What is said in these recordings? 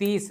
30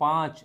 5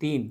3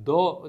2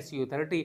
SU-30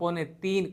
3.25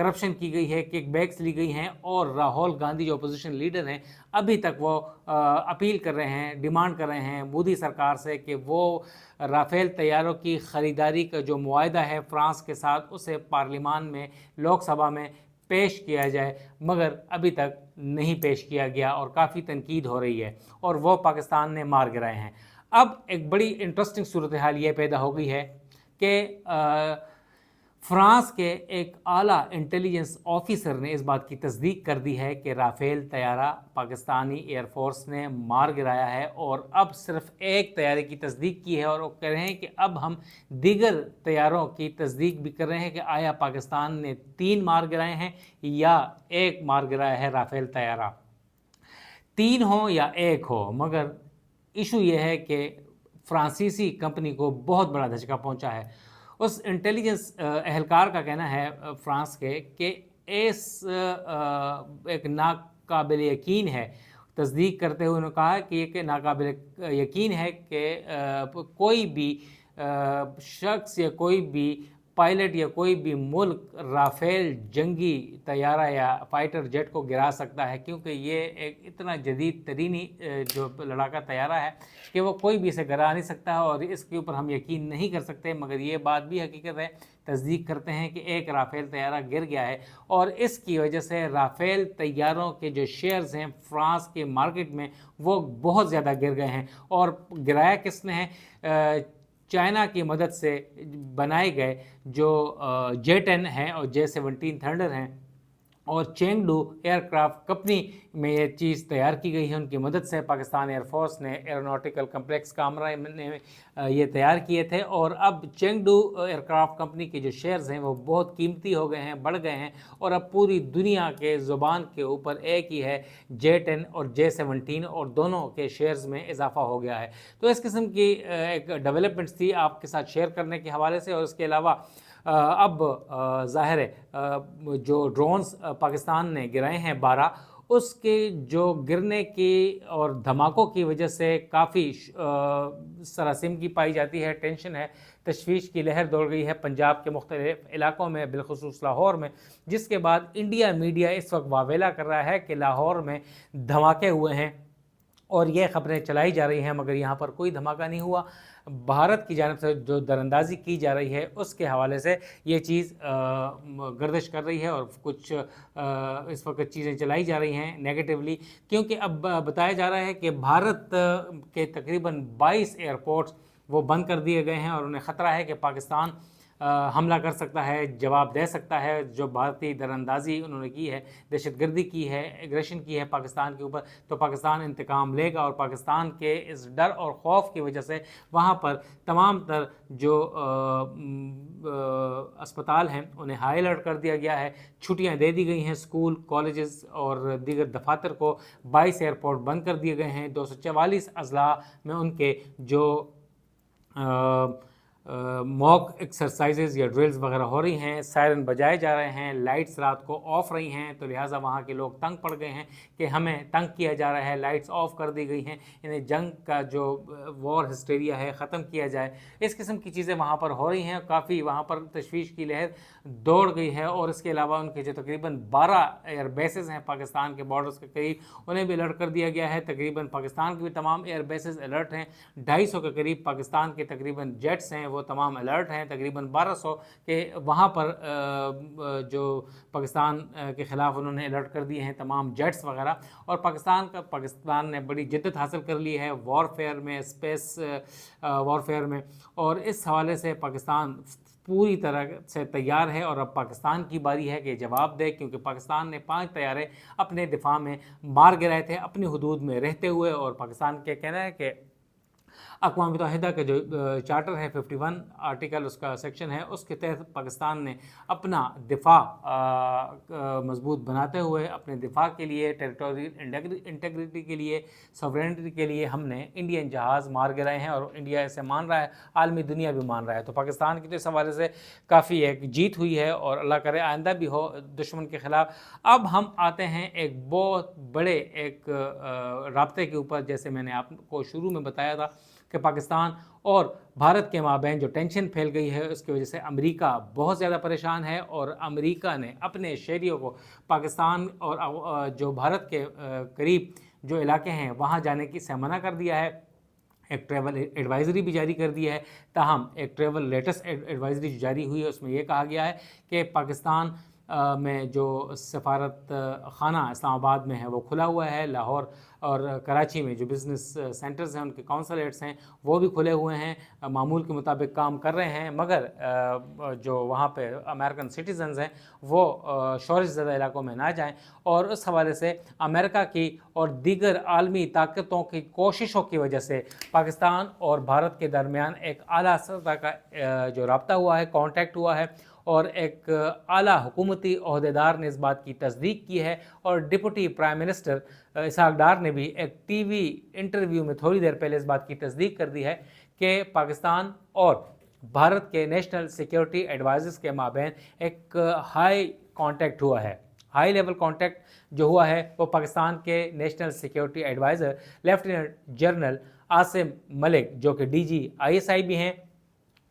corruption کی گئی ہے, کک بیکس لی گئی ہیں, اور راہل گاندھی جو اپوزیشن لیڈر ہیں ابھی تک وہ اپیل کر رہے ہیں, ڈیمانڈ کر رہے ہیں مودی سرکار سے کہ وہ رافیل طیاروں کی خریداری کا جو معاہدہ ہے فرانس کے ساتھ اسے پارلیمان میں, لوک سبھا میں پیش کیا جائے, مگر ابھی تک نہیں پیش کیا گیا اور کافی تنقید ہو رہی ہے اور وہ پاکستان نے مار گرائے ہیں. اب ایک بڑی انٹرسٹنگ صورتحال یہ پیدا ہو گئی ہے کہ فرانس کے ایک اعلیٰ انٹیلیجنس آفیسر نے اس بات کی تصدیق کر دی ہے کہ رافیل طیارہ پاکستانی ایئر فورس نے مار گرایا ہے, اور اب صرف ایک طیارے کی تصدیق کی ہے, اور وہ کہہ رہے ہیں کہ اب ہم دیگر طیاروں کی تصدیق بھی کر رہے ہیں کہ آیا پاکستان نے 3 مار گرائے ہیں یا 1 مار گرایا ہے رافیل طیارہ, 3 ہو یا 1 ہو. مگر ایشو یہ ہے کہ فرانسیسی کمپنی کو بہت بڑا دھچکا پہنچا ہے. اس انٹیلیجنس اہلکار کا کہنا ہے فرانس کے کہ اس ایک ناقابل یقین ہے, تصدیق کرتے ہوئے انہوں نے کہا کہ یہ ناقابل یقین ہے کہ کوئی بھی شخص یا کوئی بھی پائلٹ یا کوئی بھی ملک رافیل جنگی طیارہ یا فائٹر جیٹ کو گرا سکتا ہے, کیونکہ یہ ایک اتنا جدید ترینی جو لڑاکا طیارہ ہے کہ وہ کوئی بھی اسے گرا نہیں سکتا ہے, اور اس کے اوپر ہم یقین نہیں کر سکتے. مگر یہ بات بھی حقیقت ہے, تصدیق کرتے ہیں کہ ایک رافیل طیارہ گر گیا ہے, اور اس کی وجہ سے رافیل طیاروں کے جو شیئرز ہیں فرانس کے مارکیٹ میں وہ بہت زیادہ گر گئے ہیں. اور گرایا کس نے ہے؟ چائنا کی مدد سے بنائے گئے جو J-10 ہیں اور J-17 تھنڈر ہیں, اور چینگڈو ایئر کرافٹ کمپنی میں یہ چیز تیار کی گئی ہے. ان کی مدد سے پاکستان ایئر فورس نے ایروناٹیکل کمپلیکس کامرہ نے یہ تیار کیے تھے, اور اب چینگڈو ایئر کرافٹ کمپنی کے جو شیئرز ہیں وہ بہت قیمتی ہو گئے ہیں, بڑھ گئے ہیں, اور اب پوری دنیا کے زبان کے اوپر ایک ہی ہے J-10 اور J-17, اور دونوں کے شیئرز میں اضافہ ہو گیا ہے. تو اس قسم کی ایک ڈیولپمنٹس تھی آپ کے ساتھ شیئر کرنے کے حوالے سے. اور اس کے علاوہ اب ظاہر ہے جو ڈرونز پاکستان نے گرائے ہیں 12, اس کے جو گرنے کی اور دھماکوں کی وجہ سے کافی سراسیم کی پائی جاتی ہے, ٹینشن ہے, تشویش کی لہر دوڑ گئی ہے پنجاب کے مختلف علاقوں میں, بالخصوص لاہور میں, جس کے بعد انڈیا میڈیا اس وقت واویلا کر رہا ہے کہ لاہور میں دھماکے ہوئے ہیں, اور یہ خبریں چلائی جا رہی ہیں, مگر یہاں پر کوئی دھماکہ نہیں ہوا. بھارت کی جانب سے جو دراندازی کی جا رہی ہے اس کے حوالے سے یہ چیز گردش کر رہی ہے, اور کچھ اس وقت چیزیں چلائی جا رہی ہیں نیگیٹولی, کیونکہ اب بتایا جا رہا ہے کہ بھارت کے تقریباً 22 ایئرپورٹس وہ بند کر دیے گئے ہیں, اور انہیں خطرہ ہے کہ پاکستان حملہ کر سکتا ہے, جواب دے سکتا ہے. جو بھارتی دراندازی انہوں نے کی ہے, دہشت گردی کی ہے, ایگریشن کی ہے پاکستان کے اوپر, تو پاکستان انتقام لے گا. اور پاکستان کے اس ڈر اور خوف کی وجہ سے وہاں پر تمام تر جو اسپتال ہیں انہیں ہائی الرٹ کر دیا گیا ہے, چھٹیاں دے دی گئی ہیں اسکول, کالجز اور دیگر دفاتر کو. 22 ایئرپورٹ بند کر دیے گئے ہیں. 244 اضلاع میں ان کے جو موک ایکسرسائزز یا ڈرلز وغیرہ ہو رہی ہیں, سائرن بجائے جا رہے ہیں, لائٹس رات کو آف رہی ہیں, تو لہٰذا وہاں کے لوگ تنگ پڑ گئے ہیں کہ ہمیں تنگ کیا جا رہا ہے, لائٹس آف کر دی گئی ہیں, انہیں جنگ کا جو وار ہسٹیریا ہے ختم کیا جائے. اس قسم کی چیزیں وہاں پر ہو رہی ہیں, کافی وہاں پر تشویش کی لہر دوڑ گئی ہے. اور اس کے علاوہ ان کے جو تقریباً 12 ایئر بیسز ہیں پاکستان کے بارڈرز کے قریب, انہیں بھی الرٹ کر دیا گیا ہے. تقریباً پاکستان کے بھی تمام ایئر بیسز الرٹ ہیں. 250 کے قریب پاکستان کے تقریباً جیٹس ہیں وہ تمام الرٹ ہیں. تقریباً 1200 کے وہاں پر جو پاکستان کے خلاف انہوں نے الرٹ کر دیے ہیں تمام جیٹس وغیرہ. اور پاکستان نے بڑی جدت حاصل کر لی ہے وار فیئر میں, اسپیس وار فیئر میں, اور اس حوالے سے پاکستان پوری طرح سے تیار ہے. اور اب پاکستان کی باری ہے کہ جواب دے, کیونکہ پاکستان نے 5 طیارے اپنے دفاع میں مار گرائے تھے اپنی حدود میں رہتے ہوئے. اور پاکستان کے کہنا ہے کہ اقوام متحدہ کا جو چارٹر ہے 51 آرٹیکل اس کا سیکشن ہے, اس کے تحت پاکستان نے اپنا دفاع مضبوط بناتے ہوئے اپنے دفاع کے لیے, ٹیریٹوریل انٹیگریٹی کے لیے, سوورینٹی کے لیے ہم نے انڈین جہاز مار گرائے ہیں, اور انڈیا اسے مان رہا ہے, عالمی دنیا بھی مان رہا ہے. تو پاکستان کی تو اس حوالے سے کافی ایک جیت ہوئی ہے, اور اللہ کرے آئندہ بھی ہو دشمن کے خلاف. اب ہم آتے ہیں ایک بہت بڑے ایک رابطے کے اوپر, جیسے میں نے آپ کو شروع میں بتایا تھا کہ پاکستان اور بھارت کے مابین جو ٹینشن پھیل گئی ہے اس کی وجہ سے امریکہ بہت زیادہ پریشان ہے، اور امریکہ نے اپنے شہریوں کو پاکستان اور جو بھارت کے قریب جو علاقے ہیں وہاں جانے کی سے منع کر دیا ہے۔ ایک ٹریول ایڈوائزری بھی جاری کر دی ہے، تاہم ایک ٹریول لیٹسٹ ایڈوائزری جو جاری ہوئی ہے اس میں یہ کہا گیا ہے کہ پاکستان میں جو سفارت خانہ اسلام آباد میں ہے وہ کھلا ہوا ہے، لاہور اور کراچی میں جو بزنس سینٹرز ہیں ان کے کونسلیٹس ہیں وہ بھی کھلے ہوئے ہیں، معمول کے مطابق کام کر رہے ہیں، مگر جو وہاں پہ امریکن سٹیزنز ہیں وہ شورش زدہ علاقوں میں نہ جائیں۔ اور اس حوالے سے امریکہ کی اور دیگر عالمی طاقتوں کی کوششوں کی وجہ سے پاکستان اور بھارت کے درمیان ایک اعلیٰ سطح کا جو رابطہ ہوا ہے، کانٹیکٹ ہوا ہے، اور ایک اعلیٰ حکومتی عہدیدار نے اس بات کی تصدیق کی ہے، اور deputy prime minister Ishaq Dar نے بھی ایک ٹی وی انٹرویو میں تھوڑی دیر پہلے اس بات کی تصدیق کر دی ہے کہ پاکستان اور بھارت کے نیشنل سیکیورٹی ایڈوائزرز کے مابین ایک ہائی کانٹیکٹ ہوا ہے۔ ہائی لیول کانٹیکٹ جو ہوا ہے وہ پاکستان کے national security adviser lieutenant general Asim Malik جو کہ DG/ISI بھی ہیں،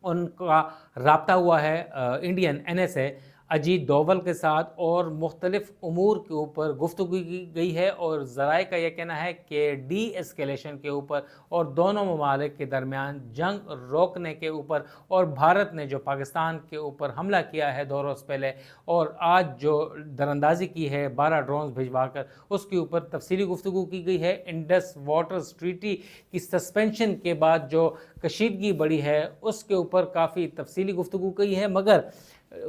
ان کا رابطہ ہوا ہے انڈین NSA اجیت دوول کے ساتھ، اور مختلف امور کے اوپر گفتگو کی گئی ہے، اور ذرائع کا یہ کہنا ہے کہ ڈی ایسکیلیشن کے اوپر اور دونوں ممالک کے درمیان جنگ روکنے کے اوپر، اور بھارت نے جو پاکستان کے اوپر حملہ کیا ہے 2 روز پہلے اور آج جو دراندازی کی ہے 12 ڈرونز بھجوا کر، اس کے اوپر تفصیلی گفتگو کی گئی ہے۔ انڈس واٹرز ٹریٹی کی سسپینشن کے بعد جو کشیدگی بڑھی ہے اس کے اوپر کافی تفصیلی گفتگو کی ہے، مگر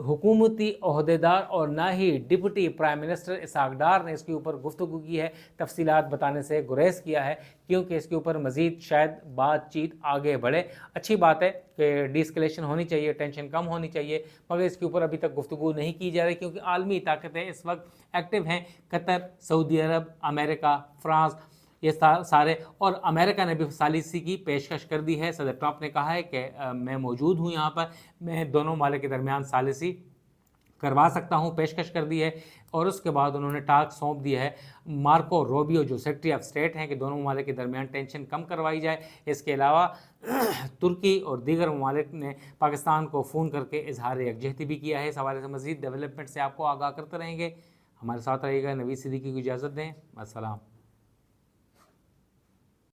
حکومتی عہدیدار اور نہ ہی deputy prime minister Ishaq Dar نے اس کے اوپر گفتگو کی ہے، تفصیلات بتانے سے گریز کیا ہے، کیونکہ اس کے اوپر مزید شاید بات چیت آگے بڑھے۔ اچھی بات ہے کہ ڈی اسکیلیشن ہونی چاہیے، ٹینشن کم ہونی چاہیے، مگر اس کے اوپر ابھی تک گفتگو نہیں کی جا رہی، کیونکہ عالمی طاقتیں اس وقت ایکٹیو ہیں، قطر، سعودی عرب، امریکہ، فرانس، یہ سارے، اور امریکہ نے بھی ثالثی کی پیشکش کر دی ہے۔ صدر ٹرمپ نے کہا ہے کہ میں موجود ہوں یہاں پر، میں دونوں ممالک کے درمیان ثالثی کروا سکتا ہوں، پیشکش کر دی ہے، اور اس کے بعد انہوں نے ٹاسک سونپ دیا ہے مارکو روبیو جو سیکرٹری آف اسٹیٹ ہیں کہ دونوں ممالک کے درمیان ٹینشن کم کروائی جائے۔ اس کے علاوہ ترکی اور دیگر ممالک نے پاکستان کو فون کر کے اظہار یکجہتی بھی کیا ہے۔ اس حوالے سے مزید ڈیولپمنٹ سے آپ کو آگاہ کرتے رہیں گے، ہمارے ساتھ رہیے گا۔ نوید صدیقی کو اجازت دیں، السلام۔